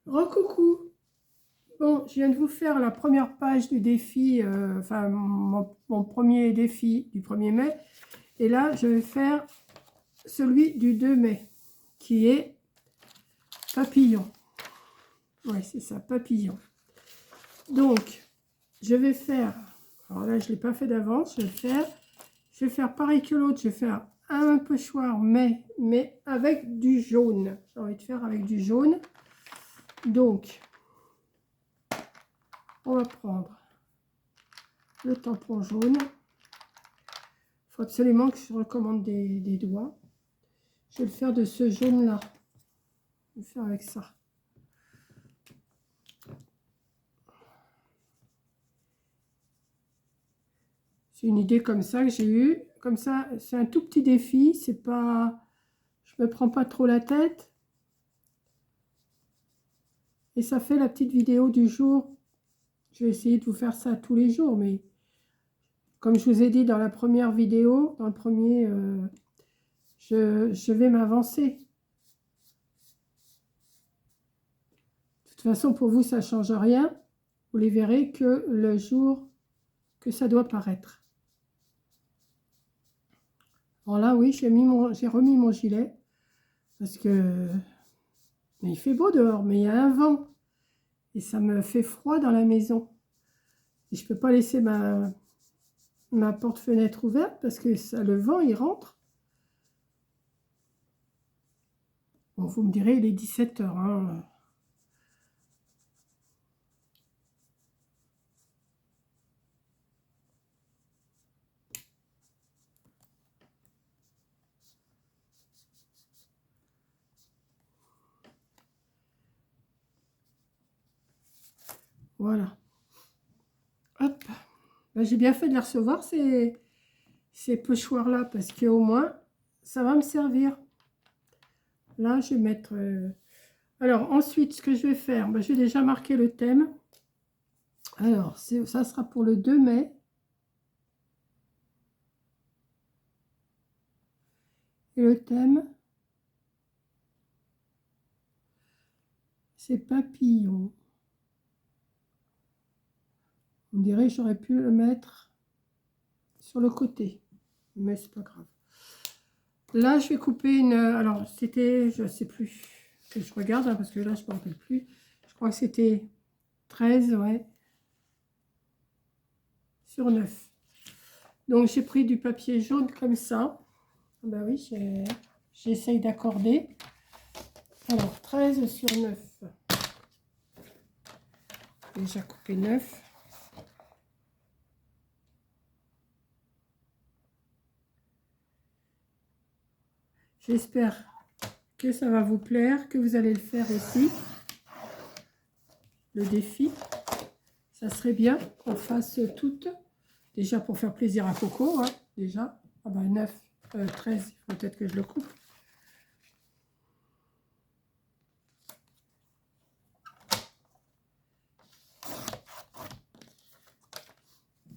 Recoucou. Bon, je viens de vous faire la première page du défi, enfin mon premier défi du 1er mai. Et là, je vais faire celui du 2 mai, qui est papillon. Oui, c'est ça, papillon. Donc, je vais faire, alors là, je ne l'ai pas fait d'avance, je vais faire pareil que l'autre, je vais faire un pochoir, mais avec du jaune. J'ai envie de faire avec du jaune. Donc, on va prendre le tampon jaune. Il faut absolument que je recommande des doigts. Je vais le faire de ce jaune là. Je vais le faire avec ça. C'est une idée comme ça que j'ai eue. Comme ça, c'est un tout petit défi. C'est pas, je me prends pas trop la tête. Et ça fait la petite vidéo du jour. Je vais essayer de vous faire ça tous les jours, mais comme je vous ai dit dans la première vidéo, dans le premier, je vais m'avancer. De toute façon, pour vous, ça ne change rien. Vous les verrez que le jour que ça doit paraître. Alors là, oui, j'ai remis mon gilet parce que mais il fait beau dehors, mais il y a un vent et ça me fait froid dans la maison. Et je ne peux pas laisser ma porte-fenêtre ouverte parce que ça, le vent, il rentre. Bon, vous me direz, il est 17 h. Hein. Voilà. Hop. Ben, j'ai bien fait de les recevoir, ces pochoirs-là, parce qu'au moins, ça va me servir. Là, je vais mettre... Alors, ensuite, ce que je vais faire, ben, je vais déjà marquer le thème. Alors, ça sera pour le 2 mai. Et le thème, c'est papillon. On dirait que j'aurais pu le mettre sur le côté, mais c'est pas grave. Là, je vais couper une... Alors, c'était, je sais plus, que je regarde, hein, parce que là, je ne me rappelle plus. Je crois que c'était 13, ouais, sur 9. Donc, j'ai pris du papier jaune comme ça. Ben oui, j'essaye d'accorder. Alors, 13 sur 9. Déjà coupé 9. J'espère que ça va vous plaire, que vous allez le faire aussi. Le défi. Ça serait bien qu'on fasse toutes. Déjà pour faire plaisir à Coco, hein, déjà. Ah ben 9, 13, il faut peut-être que je le coupe.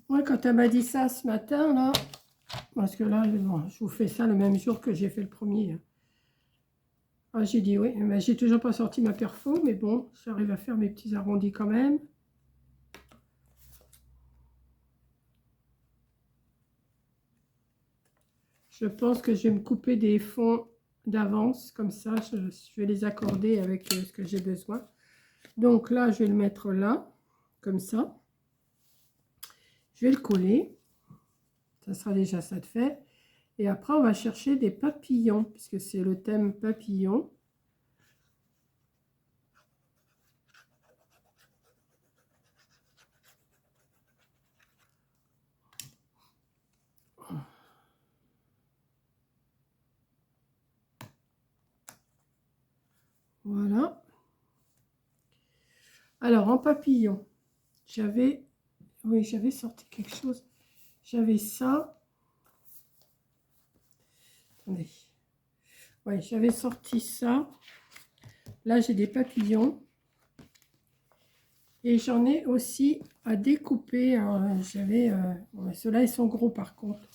Ouais, quand elle m'a dit ça ce matin, là, parce que là, bon, je vous fais ça le même jour que j'ai fait le premier. Ah, j'ai dit oui, mais j'ai toujours pas sorti ma perfo, mais bon, j'arrive à faire mes petits arrondis quand même. Je pense que je vais me couper des fonds d'avance, comme ça, je vais les accorder avec ce que j'ai besoin. Donc là, je vais le mettre là, comme ça. Je vais le coller. Ça sera déjà ça de fait. Et après, on va chercher des papillons, puisque c'est le thème papillon. Voilà. Alors, en papillon, j'avais sorti quelque chose. J'avais ça. Attendez. Oui, j'avais sorti ça. Là, j'ai des papillons. Et j'en ai aussi à découper. J'avais... ouais, ceux-là, ils sont gros par contre.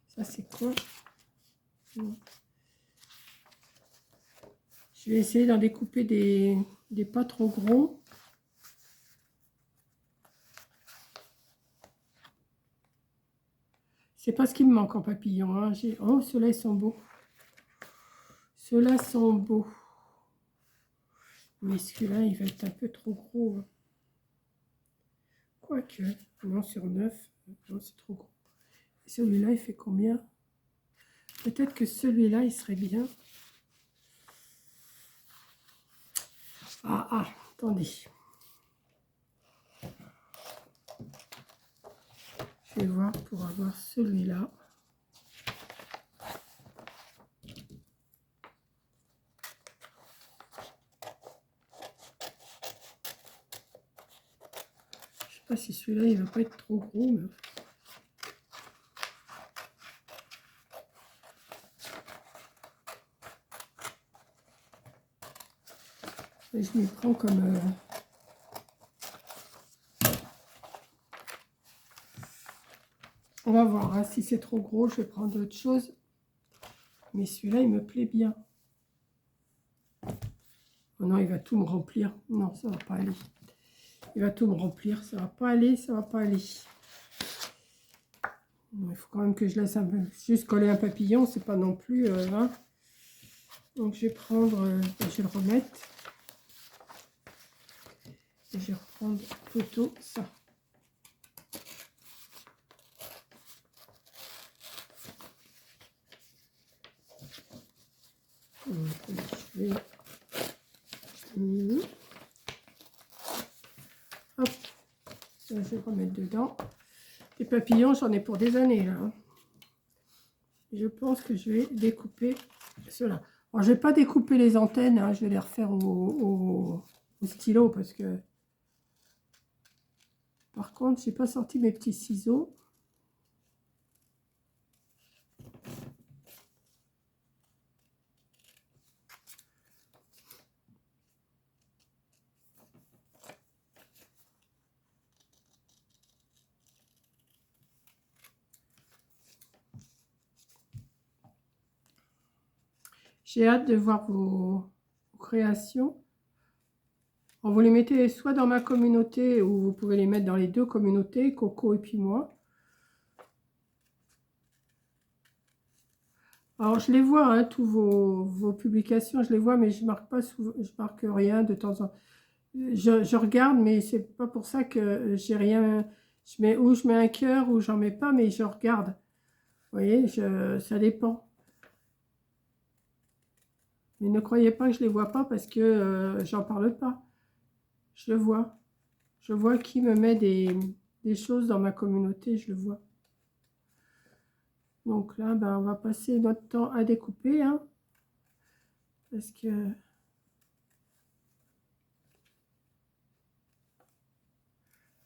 Ça, c'est quoi? Je vais essayer d'en découper des Il n'est pas trop gros. C'est pas ce qui me manque en papillon. Hein. Oh, ceux-là, ils sont beaux. Ceux-là sont beaux. Mais celui-là, il va être un peu trop gros. Hein. Quoique, non, sur 9, non, c'est trop gros. Celui-là, il fait combien? Peut-être que celui-là, il serait bien. Ah, attendez. Je vais voir pour avoir celui-là. Je sais pas si celui-là, il va pas être trop gros. Mais... je m'y prends comme... On va voir, hein. Si c'est trop gros, je vais prendre autre chose. Mais celui-là, il me plaît bien. Oh non, il va tout me remplir. Non, ça va pas aller. Il va tout me remplir. Ça va pas aller, ça va pas aller. Il faut quand même que je laisse un peu... Juste coller un papillon, c'est pas non plus... hein. Donc, je vais prendre... je vais le remettre. Et je vais reprendre plutôt ça. Je vais... Hop. Ça, je vais remettre dedans. Les papillons, j'en ai pour des années, là. Je pense que je vais découper cela. Alors, je ne vais pas découper les antennes, hein. Je vais les refaire au stylo, parce que... Par contre, je n'ai pas sorti mes petits ciseaux. J'ai hâte de voir vos créations. Vous les mettez soit dans ma communauté, ou vous pouvez les mettre dans les deux communautés, Coco et puis moi. Alors, je les vois, hein, tous vos publications, je les vois, mais je marque pas, je marque rien de temps en temps. Je regarde, mais c'est pas pour ça que j'ai rien. Je mets un cœur ou j'en mets pas, mais je regarde. Vous voyez, ça dépend. Mais ne croyez pas que je les vois pas parce que j'en parle pas. Je le vois. Je vois qui me met des choses dans ma communauté, je le vois. Donc là, ben, on va passer notre temps à découper, hein, parce que... Il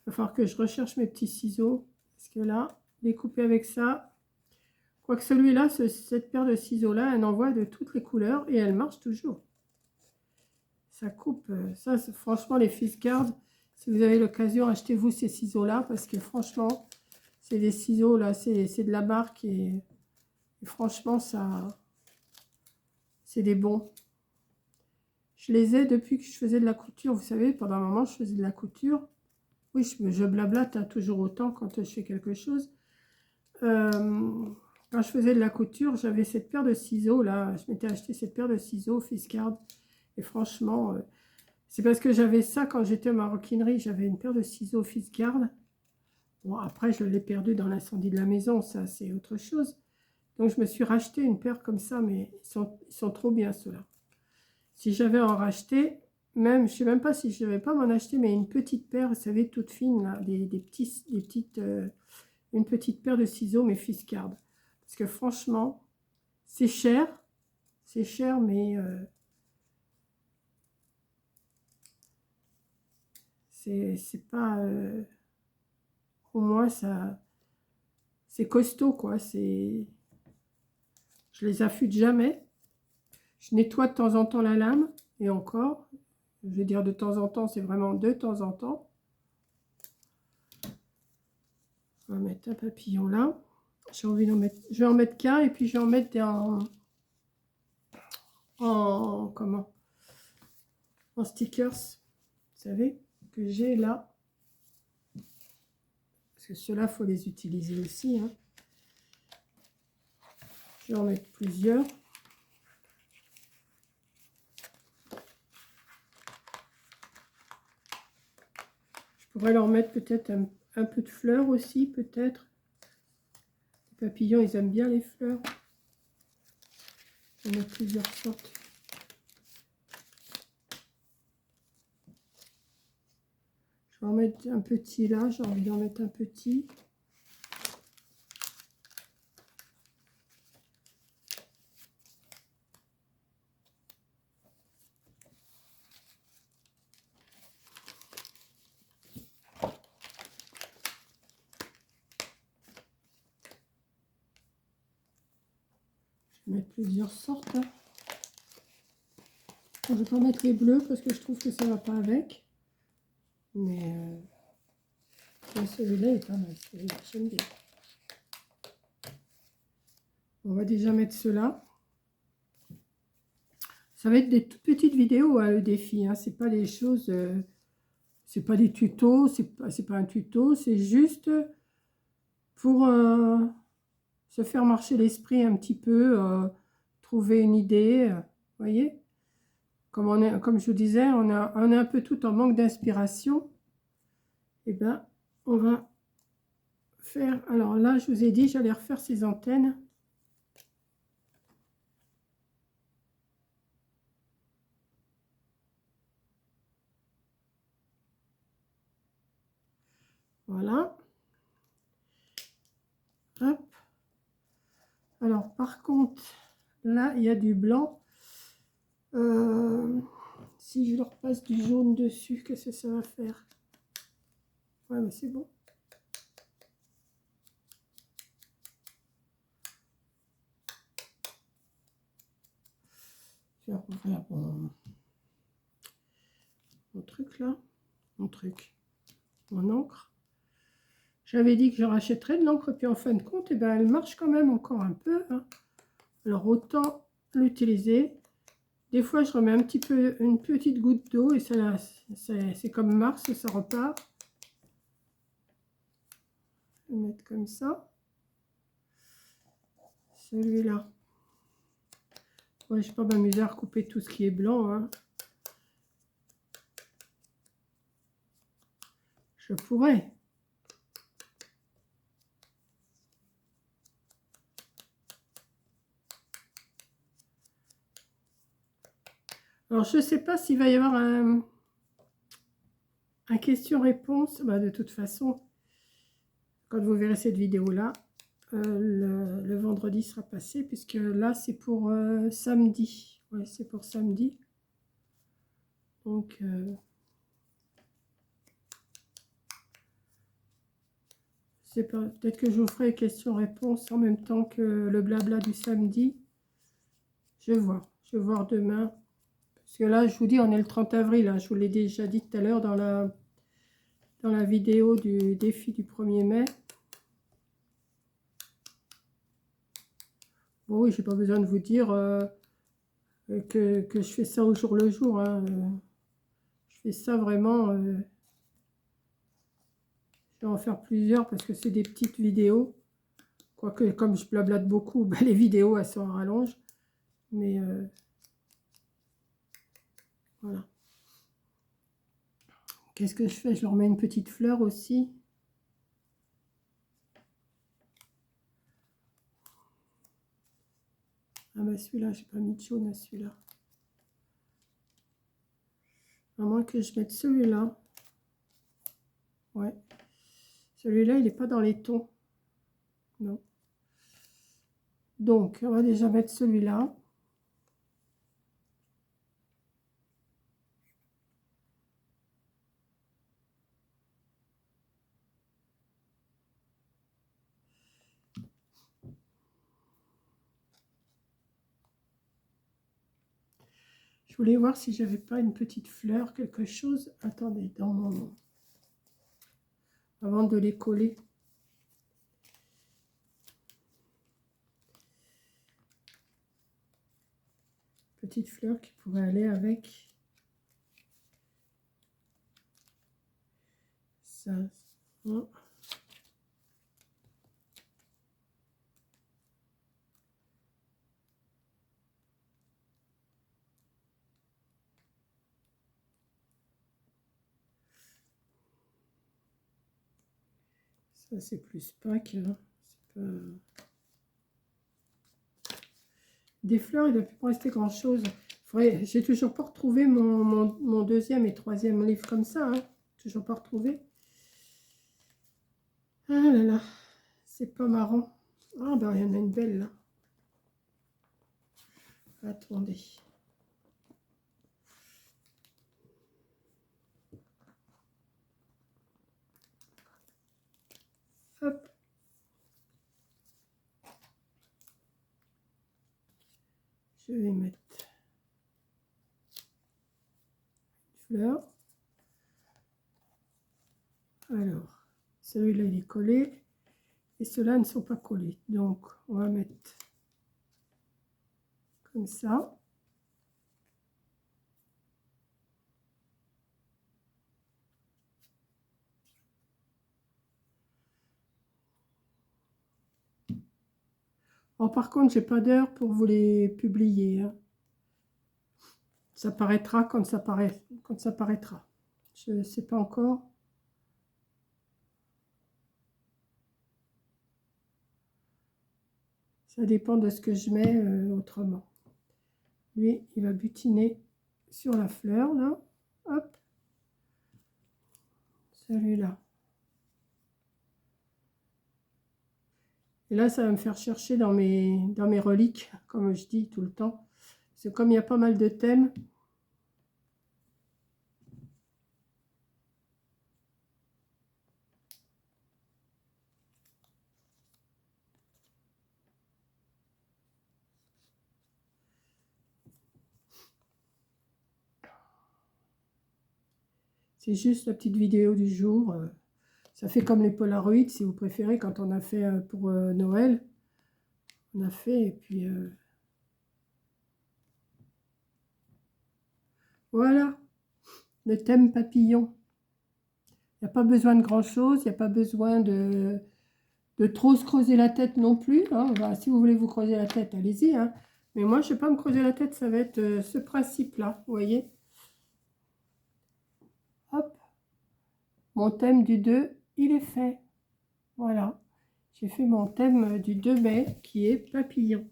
va falloir que je recherche mes petits ciseaux, parce que là, découper avec ça... Quoique celui-là, cette paire de ciseaux-là, elle envoie de toutes les couleurs et elle marche toujours. Ça coupe. Ça, franchement, les Fixgard, si vous avez l'occasion, achetez-vous ces ciseaux-là, parce que franchement, c'est des ciseaux, là, c'est de la marque et franchement, ça, c'est des bons. Je les ai depuis que je faisais de la couture. Vous savez, pendant un moment, je faisais de la couture. Oui, je blablate, hein, toujours autant quand je fais quelque chose. Quand je faisais de la couture, j'avais cette paire de ciseaux là. Je m'étais acheté cette paire de ciseaux Fixgard. Et franchement, c'est parce que j'avais ça quand j'étais en maroquinerie. J'avais une paire de ciseaux Fixgard. Bon, après, je l'ai perdu dans l'incendie de la maison. Ça, c'est autre chose. Donc, je me suis racheté une paire comme ça. Mais ils sont trop bien, ceux-là. Si j'avais en racheté, même, je ne sais même pas si je ne vais pas m'en acheter, mais une petite paire, vous savez, toute fine, là, une petite paire de ciseaux, mais Fixgard. Parce que franchement, c'est cher, mais c'est pas... au moins, ça, c'est costaud, quoi. Je les affûte jamais. Je nettoie de temps en temps la lame, et encore, je vais dire de temps en temps, c'est vraiment de temps en temps. On va mettre un papillon là. J'ai envie d'en mettre, je vais en mettre qu'un, et puis je vais en mettre comment? en stickers, vous savez, que j'ai là. Parce que ceux-là, il faut les utiliser aussi, hein. Je vais en mettre plusieurs. Je pourrais leur mettre peut-être un peu de fleurs aussi, peut-être. Les papillons, ils aiment bien les fleurs. On a plusieurs sortes. Je vais en mettre un petit là, j'ai envie d'en mettre un petit. Je vais mettre plusieurs sortes. Hein. Je ne vais pas mettre les bleus parce que je trouve que ça ne va pas avec. Mais celui-là est pas mal. Celui-là, j'aime bien. On va déjà mettre ceux-là. Ça va être des toutes petites vidéos, hein, le défi. Hein. C'est pas des choses... c'est pas des tutos. C'est pas un tuto. C'est juste pour se faire marcher l'esprit un petit peu. Trouver une idée. Vous voyez, comme je vous disais, on est un peu tout en manque d'inspiration. Et ben, on va faire... Alors là, je vous ai dit, j'allais refaire ces antennes. Voilà. Hop. Alors, par contre, là, il y a du blanc. Si je leur passe du jaune dessus, qu'est-ce que ça va faire? Ouais, mais c'est bon. Je vais ouvrir mon truc là. Mon encre. J'avais dit que je rachèterais de l'encre, puis en fin de compte, eh ben, elle marche quand même encore un peu. Hein. Alors, autant l'utiliser. Des fois, je remets un petit peu, une petite goutte d'eau, et ça, c'est comme Mars, ça repart. Je vais mettre comme ça. Celui-là. Ouais, je ne vais pas m'amuser à recouper tout ce qui est blanc. Hein. Je pourrais. Alors, je ne sais pas s'il va y avoir un question-réponse. Bah, de toute façon, quand vous verrez cette vidéo-là, le vendredi sera passé, puisque là, c'est pour samedi. Ouais, c'est pour samedi. Donc, c'est pas, peut-être que je vous ferai question-réponse en même temps que le blabla du samedi. Je vais voir demain. Parce que là, je vous dis, on est le 30 avril. Hein, je vous l'ai déjà dit tout à l'heure dans la vidéo du défi du 1er mai. Bon, oui, j'ai pas besoin de vous dire que je fais ça au jour le jour. Hein. Je fais ça vraiment... je vais en faire plusieurs parce que c'est des petites vidéos. Quoique, comme je blablate beaucoup, ben, les vidéos, elles sont en rallonge. Mais voilà. Qu'est-ce que je fais? Je leur mets une petite fleur aussi. Ah bah celui-là, j'ai pas mis de jaune à celui-là. À moins que je mette celui-là. Ouais. Celui-là, il n'est pas dans les tons. Non. Donc, on va déjà mettre celui-là. Je voulais voir si j'avais pas une petite fleur, quelque chose. Attendez, dans mon... Avant de les coller. Petite fleur qui pourrait aller avec. ça. Hein. Ça, c'est plus Pâques. Hein. Pas... Des fleurs, il ne va plus rester grand-chose. J'ai toujours pas retrouvé mon deuxième et troisième livre comme ça. Hein. Toujours pas retrouvé. Ah là là, c'est pas marrant. Ah ben, il y en a une belle là. Attendez. Hop. Je vais mettre une fleur. Alors, celui-là, il est collé. Et ceux-là ne sont pas collés. Donc, on va mettre comme ça. Oh, par contre, j'ai pas d'heure pour vous les publier. Hein. Ça paraîtra quand ça paraîtra. Je ne sais pas encore. Ça dépend de ce que je mets autrement. Lui, il va butiner sur la fleur, là. Hop. Celui-là. Et là, ça va me faire chercher dans mes reliques, comme je dis tout le temps. C'est comme il y a pas mal de thèmes. C'est juste la petite vidéo du jour. Ça fait comme les Polaroids, si vous préférez, quand on a fait pour Noël. On a fait, et puis... voilà, le thème papillon. Il n'y a pas besoin de grand-chose, il n'y a pas besoin de trop se creuser la tête non plus. Hein. Bah, si vous voulez vous creuser la tête, allez-y. Hein. Mais moi, je ne vais pas me creuser la tête, ça va être ce principe-là, vous voyez. Hop, mon thème du 2, il est fait. Voilà, j'ai fait mon thème du 2 mai, qui est papillon.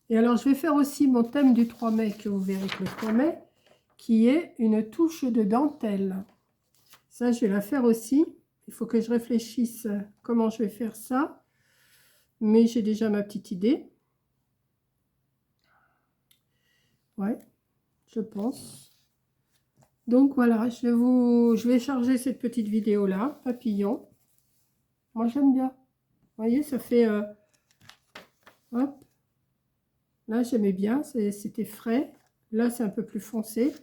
Et alors, je vais faire aussi mon thème du 3 mai, que vous verrez que le 3 mai, qui est une touche de dentelle. Ça, je vais la faire aussi. Il faut que je réfléchisse comment je vais faire ça. Mais j'ai déjà ma petite idée. Ouais, je pense. Donc voilà, je vais charger cette petite vidéo là, papillon. Moi j'aime bien. Vous voyez, ça fait hop. Là j'aimais bien, c'était frais. Là c'est un peu plus foncé.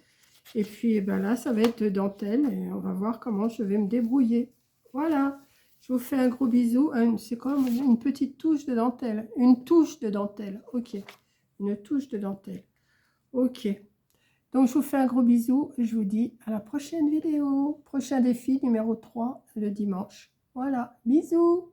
Et puis ben là ça va être de dentelle et on va voir comment je vais me débrouiller. Voilà. Je vous fais un gros bisou. C'est comme une petite touche de dentelle. Une touche de dentelle. Ok. Une touche de dentelle. Ok. Donc, je vous fais un gros bisou et je vous dis à la prochaine vidéo. Prochain défi numéro 3 le dimanche. Voilà. Bisous.